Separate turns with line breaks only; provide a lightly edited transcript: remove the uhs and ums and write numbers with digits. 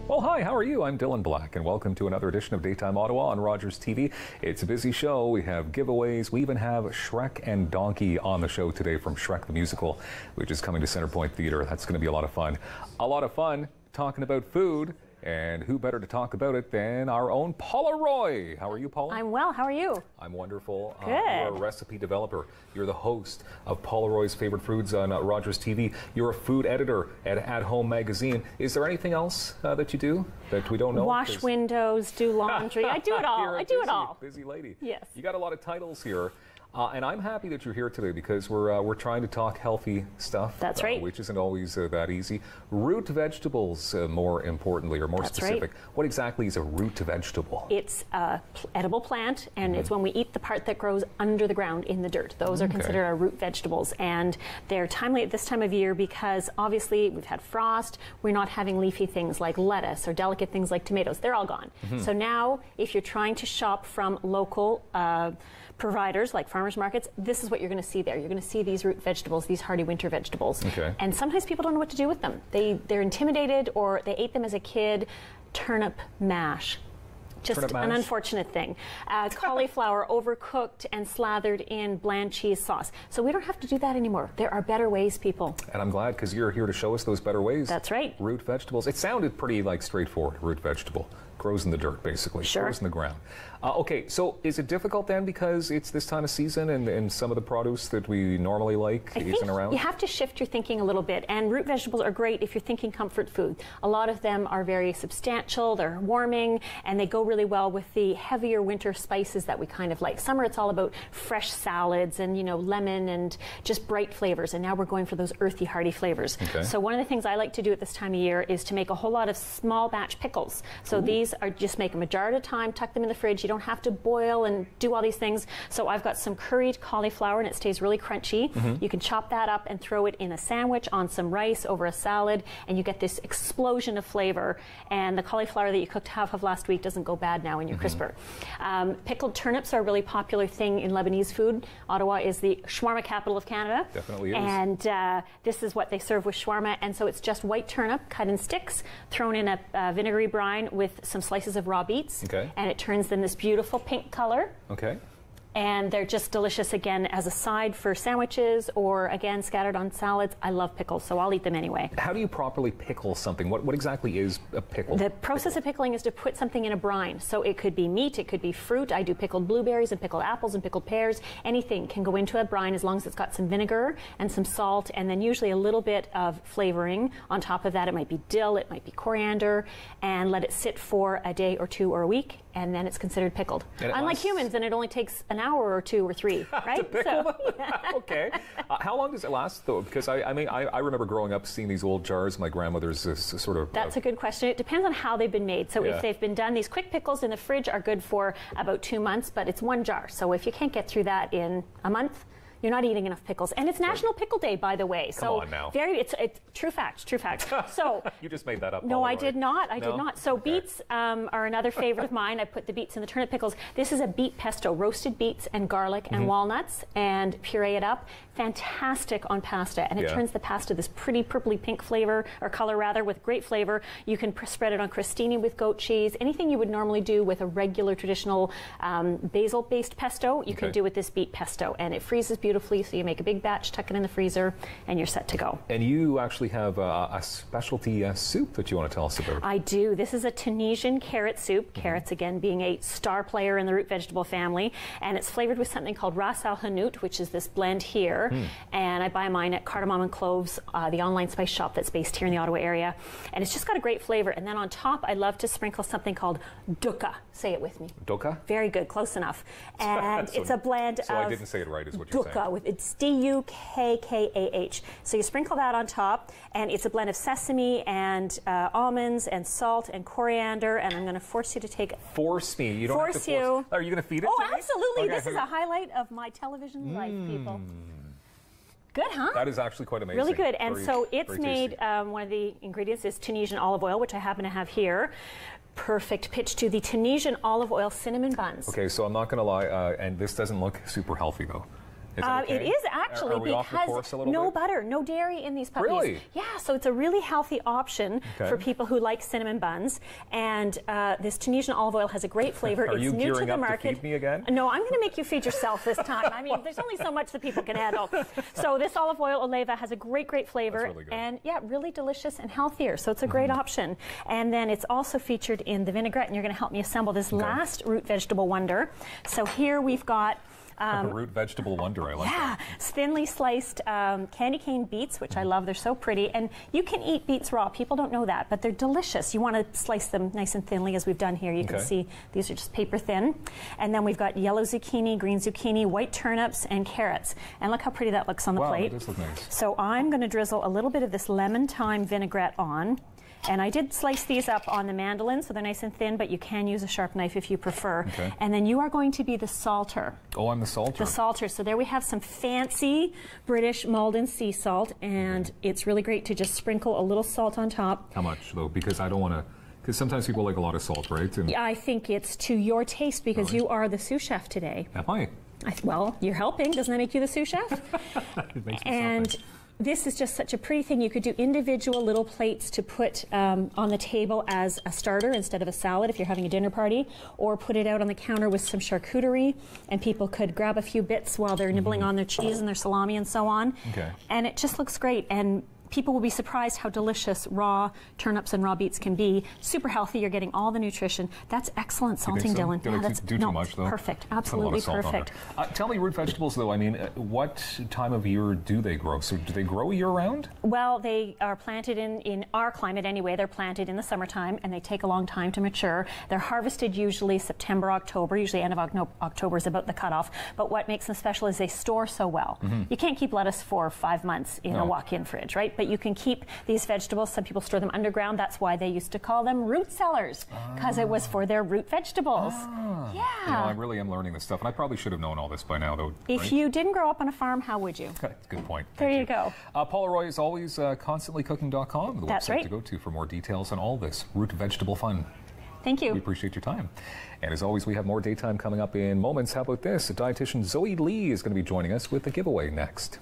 Well, hi, how are you? I'm Dylan Black, and welcome to another edition of Daytime Ottawa on Rogers TV. It's a busy show. We have giveaways. We even have Shrek and Donkey on the show today from Shrek the Musical, which is coming to Centrepoint Theatre. That's going to be a lot of fun. A lot of fun talking about food. And who better to talk about it than our own Paula Roy. How are you, Paula?
I'm well. How are you?
I'm wonderful.
Good.
You're a recipe developer. You're the host of Paula Roy's Favorite Foods on Rogers TV. You're a food editor at Home magazine. Is there anything else that you do that we don't know?
Wash windows, do laundry. I do it all. I do it all.
Busy lady.
Yes.
You got a lot of titles here. And I'm happy that you're here today because we're trying to talk healthy stuff.
That's right.
Which isn't always that easy. Root vegetables, more importantly, or more specific. Right. What exactly is a root vegetable?
It's an edible plant, and it's when we eat the part that grows under the ground in the dirt. Those are considered our root vegetables, and they're timely at this time of year because obviously we've had frost. We're not having leafy things like lettuce or delicate things like tomatoes. They're all gone. So now, if you're trying to shop from local providers like farmers markets, this is what you're going to see there. You're going to see these root vegetables, these hardy winter vegetables. Okay. And sometimes people don't know what to do with them. They're intimidated, or they ate them as a kid. Turnip mash. Just an unfortunate thing. Cauliflower overcooked and slathered in bland cheese sauce. So we don't have to do that anymore. There are better ways, people. And
I'm glad, because you're here to show us those better ways.
That's right.
Root vegetables. It sounded pretty straightforward. Root vegetable. Grows in the dirt, basically.
Sure.
Grows in the ground. Okay, so is it difficult then because it's this time of season and some of the produce that we normally like isn't around?
You have to shift your thinking a little bit. And root vegetables are great if you're thinking comfort food. A lot of them are very substantial, they're warming, and they go really well with the heavier winter spices that we kind of like. Summer, it's all about fresh salads and, lemon and just bright flavors. And now we're going for those earthy, hearty flavors. Okay. So one of the things I like to do at this time of year is to make a whole lot of small batch pickles. So these are just make them a jar at a time, tuck them in the fridge. You don't have to boil and do all these things. So I've got some curried cauliflower and it stays really crunchy. You can chop that up and throw it in a sandwich on some rice over a salad, and you get this explosion of flavor. And the cauliflower that you cooked half of last week doesn't go bad now in your crisper. Pickled turnips are a really popular thing in Lebanese food. Ottawa is the shawarma capital of Canada.
Definitely is.
And this is what they serve with shawarma. And so it's just white turnip cut in sticks, thrown in a vinegary brine with some slices of raw beets. Okay. And it turns them this beautiful pink color. Okay. And they're just delicious, again, as a side for sandwiches or, again, scattered on salads. I love pickles, so I'll eat them anyway.
How do you properly pickle something? What exactly is a pickle?
The process of pickling is to put something in a brine. So it could be meat, it could be fruit. I do pickled blueberries and pickled apples and pickled pears. Anything can go into a brine as long as it's got some vinegar and some salt, and then usually a little bit of flavoring. On top of that, it might be dill, it might be coriander, and let it sit for a day or two or a week, and then it's considered pickled. Unlike humans, and it only takes an hour or 2 or 3, right?
To pickle them? Yeah. Okay. How long does it last, though? Because I remember growing up seeing these old jars. My grandmother's sort of...
That's a good question. It depends on how they've been made. So if they've been done, these quick pickles in the fridge are good for about 2 months, but it's one jar. So if you can't get through that in a month, you're not eating enough pickles. And it's National Pickle Day, by the way.
Come on now.
It's true fact, true fact. So
you just made that up.
No, I did not. I did not. So beets are another favorite of mine. I put the beets in the turnip pickles. This is a beet pesto, roasted beets and garlic and walnuts, and puree it up. Fantastic on pasta, and it turns the pasta this pretty purpley pink flavor, or color rather, with great flavor. You can spread it on crostini with goat cheese. Anything you would normally do with a regular traditional basil-based pesto, you can do with this beet pesto, and it freezes beautifully. So you make a big batch, tuck it in the freezer, and you're set to go.
And you actually have a specialty soup that you want to tell us about.
I do. This is a Tunisian carrot soup. Carrots, again, being a star player in the root vegetable family, and it's flavored with something called ras al hanout, which is this blend here. And I buy mine at Cardamom and Cloves, the online spice shop that's based here in the Ottawa area. And it's just got a great flavor. And then on top, I love to sprinkle something called dukkha. Say it with me.
Dukkha?
Very good. Close enough. And it's a blend of...
So I didn't say it right, is what you're saying.
Dukkha, it's D-U-K-K-A-H. So you sprinkle that on top, and it's a blend of sesame and almonds and salt and coriander. And I'm going to force you to take...
Force me? You don't have to force... Are you going to feed it to me?
Absolutely. Okay. This is a highlight of my television life, people. Good, huh?
That is actually quite amazing.
Really good. And so it's made, one of the ingredients is Tunisian olive oil, which I happen to have here. Perfect pitch to the Tunisian olive oil cinnamon buns.
Okay, so I'm not going to lie, and this doesn't look super healthy, though. Is it okay?
It is actually,
Are we off the course a little
no
bit?
butter, no dairy in these puppies.
Really?
Yeah, so it's a really healthy option for people who like cinnamon buns. And this Tunisian olive oil has a great flavor.
Are
it's
you
new to
gearing
the
up
market.
to feed me again?
No, I'm going to make you feed yourself this time. I mean, there's only so much that people can handle. So this olive oil Oleva has a great flavor.
That's really good.
And yeah, really delicious and healthier. So it's a great option. And then it's also featured in the vinaigrette, and you're going to help me assemble this last root vegetable wonder. So here we've got
a root vegetable wonder, I like that.
thinly sliced candy cane beets, which I love. They're so pretty. And you can eat beets raw. People don't know that, but they're delicious. You want to slice them nice and thinly, as we've done here. You can see these are just paper thin. And then we've got yellow zucchini, green zucchini, white turnips, and carrots. And look how pretty that looks on the plate.
Wow, that does look nice.
So I'm going to drizzle a little bit of this lemon thyme vinaigrette on. And I did slice these up on the mandolin, so they're nice and thin, but you can use a sharp knife if you prefer.
Okay.
And then you are going to be the salter.
Oh, I'm the salter.
The salter. So there we have some fancy British Malden sea salt, and it's really great to just sprinkle a little salt on top.
How much, though? Because I don't want to... Because sometimes people like a lot of salt, right? And
I think it's to your taste, because you are the sous chef today.
am I?
Well, you're helping. Doesn't that make you the sous chef?
It makes me
And
something.
this is just such a pretty thing. You could do individual little plates to put on the table as a starter instead of a salad if you're having a dinner party, or put it out on the counter with some charcuterie, and people could grab a few bits while they're nibbling on their cheese and their salami and so on.
Okay.
And it just looks great. And people will be surprised how delicious raw turnips and raw beets can be. Super healthy. You're getting all the nutrition. That's excellent salting,
so?
Dylan.
Did I
That's
do too much, though?
Perfect.
Put a lot
Absolutely
of salt on
perfect.
there. Tell me, root vegetables, though, I mean, what time of year do they grow? So do they grow year-round?
Well, they are planted in our climate anyway. They're planted in the summertime, and they take a long time to mature. They're harvested usually September, October. Usually end of October is about the cutoff. But what makes them special is they store so well. You can't keep lettuce for 5 months in a walk-in fridge, right? But you can keep these vegetables. Some people store them underground. That's why they used to call them root cellars, because it was for their root vegetables. Yeah.
You know, I really am learning this stuff, and I probably should have known all this by now, though.
If you didn't grow up on a farm, how would you?
Okay, good point.
There
Thank
you go.
Paula Roy is always constantlycooking.com, the
That's
website
right.
to go to for more details on all this root vegetable fun.
Thank you.
We appreciate your time. And as always, we have more daytime coming up in moments. How about this? Dietitian Zoe Lee is going to be joining us with a giveaway next.